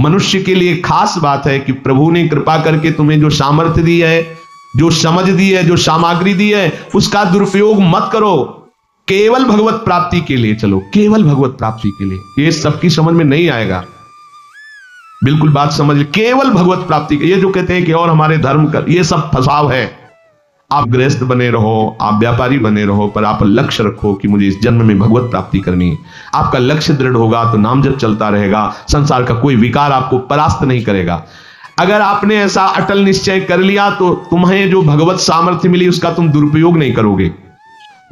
मनुष्य के लिए खास बात है कि प्रभु ने कृपा करके तुम्हें जो सामर्थ्य दी है, जो समझ दी है, जो सामग्री दी है, उसका दुरुपयोग मत करो। केवल भगवत प्राप्ति के लिए चलो, केवल भगवत प्राप्ति के लिए। ये सबकी समझ में नहीं आएगा, बिल्कुल बात समझ। केवल भगवत प्राप्ति के, ये जो कहते हैं कि और हमारे धर्म कर, ये सब फसाव है। आप गृहस्थ बने रहो, आप व्यापारी बने रहो, पर आप लक्ष्य रखो कि मुझे इस जन्म में भगवत प्राप्ति करनी है। आपका लक्ष्य दृढ़ होगा तो नाम जप चलता रहेगा, संसार का कोई विकार आपको परास्त नहीं करेगा। अगर आपने ऐसा अटल निश्चय कर लिया तो तुम्हें जो भगवत सामर्थ्य मिली उसका तुम दुरुपयोग नहीं करोगे।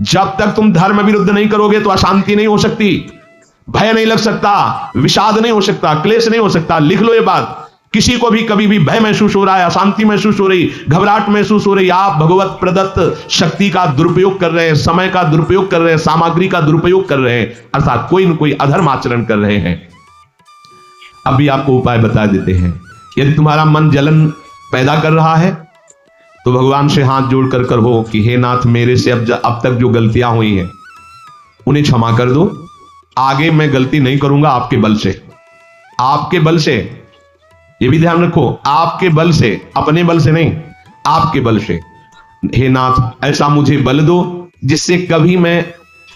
जब तक तुम धर्म विरुद्ध नहीं करोगे तो अशांति नहीं हो सकती, भय नहीं लग सकता, विषाद नहीं हो सकता, क्लेश नहीं हो सकता। लिख लो ये बात। किसी को भी कभी भी भय महसूस हो रहा है, अशांति महसूस हो रही, घबराहट महसूस हो रही, आप भगवत प्रदत्त शक्ति का दुरुपयोग कर रहे हैं, समय का दुरुपयोग कर रहे हैं, सामग्री का दुरुपयोग कर रहे हैं, अर्थात कोई न कोई अधर्म आचरण कर रहे हैं। अभी आपको उपाय बता देते हैं। यदि तुम्हारा मन जलन पैदा कर रहा है तो भगवान से हाथ जोड़कर कहो कि हे नाथ, मेरे से अब तक जो गलतियां हुई हैं उन्हें क्षमा कर दो। आगे मैं गलती नहीं करूंगा, आपके बल से, आपके बल से। ये भी ध्यान रखो, आपके बल से, अपने बल से नहीं, आपके बल से। हे नाथ, ऐसा मुझे बल दो जिससे कभी मैं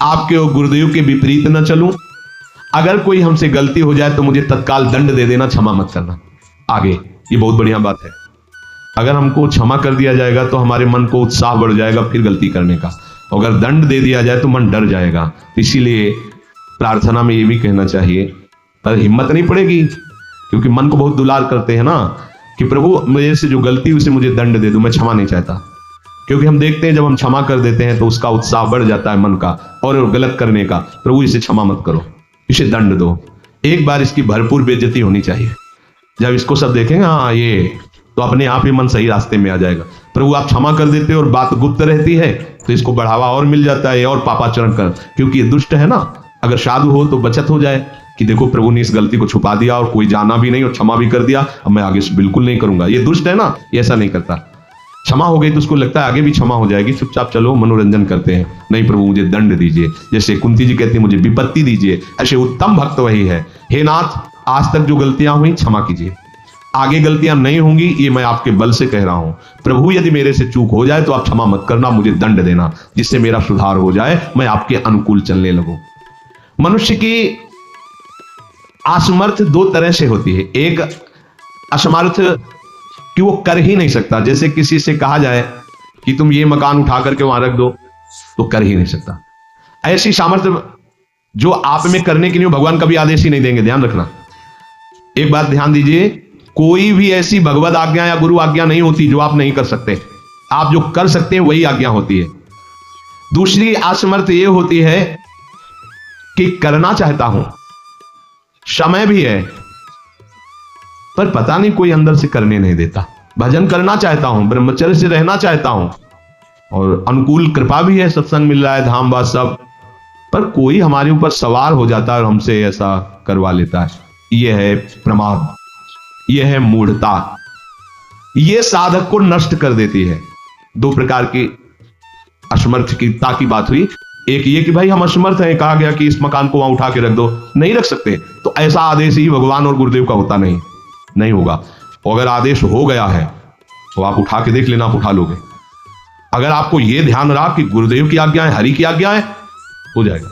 आपके और गुरुदेव के विपरीत न चलूं। अगर कोई हमसे गलती हो जाए तो मुझे तत्काल दंड दे देना, क्षमा मत करना। आगे ये बहुत बढ़िया बात है। अगर हमको क्षमा कर दिया जाएगा तो हमारे मन को उत्साह बढ़ जाएगा फिर गलती करने का। अगर दंड दे दिया जाए तो मन डर जाएगा। इसीलिए प्रार्थना में ये भी कहना चाहिए, पर हिम्मत नहीं पड़ेगी क्योंकि मन को बहुत दुलार करते हैं ना, कि प्रभु मेरे से जो गलती उसे मुझे दंड दे दो, मैं क्षमा नहीं चाहता। क्योंकि हम देखते हैं जब हम क्षमा कर देते हैं तो उसका उत्साह बढ़ जाता है मन का और गलत करने का। प्रभु इसे क्षमा मत करो, इसे दंड दो। एक बार इसकी भरपूर बेइज्जती होनी चाहिए। जब इसको सब देखेंगे हाँ ये, तो अपने आप ही मन सही रास्ते में आ जाएगा। प्रभु आप क्षमा कर देते हो और बात गुप्त रहती है तो इसको बढ़ावा और मिल जाता है और पापाचरण कर, क्योंकि ये दुष्ट है ना। अगर साधु हो तो बचत हो जाए कि देखो प्रभु ने इस गलती को छुपा दिया और कोई जाना भी नहीं और क्षमा भी कर दिया, अब मैं आगे से बिल्कुल नहीं करूंगा। ये दुष्ट है ना, ये ऐसा नहीं करता। क्षमा हो गई तो उसको लगता है आगे भी क्षमा हो जाएगी, चुपचाप चलो मनोरंजन करते हैं। नहीं प्रभु मुझे दंड दीजिए, जैसे कुंती जी कहती है मुझे विपत्ति दीजिए। ऐसे उत्तम भक्त वही है। हे नाथ, आज तक जो गलतियां हुई क्षमा कीजिए, आगे गलतियां नहीं होंगी, ये मैं आपके बल से कह रहा हूं। प्रभु यदि मेरे से चूक हो जाए तो आप क्षमा मत करना, मुझे दंड देना, जिससे मेरा सुधार हो जाए, मैं आपके अनुकूल चलने लगूं। मनुष्य की असमर्थ दो तरह से होती है। एक असमर्थ कि वो कर ही नहीं सकता, जैसे किसी से कहा जाए कि तुम ये मकान उठा करके वहां रख दो तो कर ही नहीं सकता। ऐसी सामर्थ्य जो आप में करने के लिए भगवान कभी आदेश ही नहीं देंगे, ध्यान रखना। एक बात ध्यान दीजिए, कोई भी ऐसी भगवत आज्ञा या गुरु आज्ञा नहीं होती जो आप नहीं कर सकते। आप जो कर सकते हैं वही आज्ञा होती है। दूसरी असमर्थ ये होती है कि करना चाहता हूं, समय भी है, पर पता नहीं कोई अंदर से करने नहीं देता। भजन करना चाहता हूं, ब्रह्मचर्य से रहना चाहता हूं और अनुकूल कृपा भी है, सत्संग मिल रहा है, धाम बात सब, पर कोई हमारे ऊपर सवार हो जाता है और हमसे ऐसा करवा लेता है। यह है प्रमाद, यह है मूढ़ता। यह साधक को नष्ट कर देती है। दो प्रकार की असमर्थता की बात हुई। एक ये कि भाई हम असमर्थ हैं, कहा गया कि इस मकान को वहां उठा के रख दो, नहीं रख सकते, तो ऐसा आदेश ही भगवान और गुरुदेव का होता नहीं होगा। और अगर आदेश हो गया है तो आप उठा के देख लेना, आप उठा लोगे। अगर आपको यह ध्यान रहा कि गुरुदेव की आज्ञा है, हरि की आज्ञा है, हो जाएगा।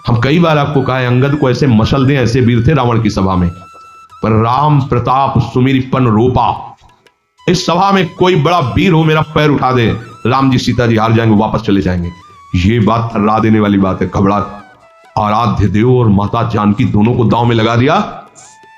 हम कई बार आपको कहा है, अंगद को ऐसे मशल दें, ऐसे वीर थे रावण की सभा में, पर राम प्रताप सुमिरपन रूपा। इस सभा में कोई बड़ा वीर हो, मेरा पैर उठा दे, राम जी सीता जी हार जाएंगे, वापस चले जाएंगे। ये बात थर्रा देने वाली बात है। घबरा आराध्य देव और माता जानकी दोनों को दांव में लगा दिया,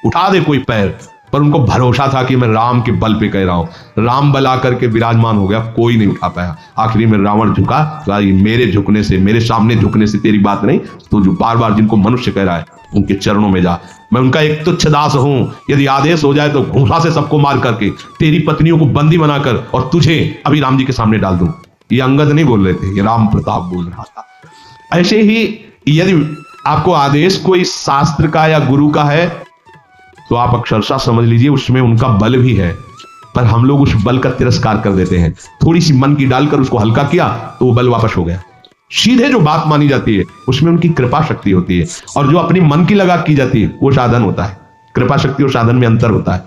उठा दे कोई पैर, पर उनको भरोसा था कि मैं राम के बल पे कह रहा हूं। राम बल आकर के विराजमान हो गया, कोई नहीं उठा पाया। आखिरी में रावण झुका, मेरे झुकने से, मेरे सामने झुकने से तेरी बात नहीं, तो जो बार बार जिनको मनुष्य कह रहा है उनके चरणों में जा। मैं उनका एक तुच्छ दास हूं, यदि आदेश हो जाए तो घूंसा से सबको मार करके तेरी पत्नियों को बंदी बनाकर और तुझे अभी राम जी के सामने डाल दूं। ये अंगद नहीं बोल रहे थे, ये राम प्रताप बोल रहा था। ऐसे ही यदि आपको आदेश कोई शास्त्र का या गुरु का है तो आप अक्षरशः समझ लीजिए उसमें उनका बल भी है, पर हम लोग उस बल का तिरस्कार कर देते हैं। थोड़ी सी मन की डालकर उसको हल्का किया तो वो बल वापस हो गया। सीधे जो बात मानी जाती है उसमें उनकी कृपा शक्ति होती है, और जो अपनी मन की लगा की जाती है वो साधन होता है। कृपा शक्ति और साधन में अंतर होता है।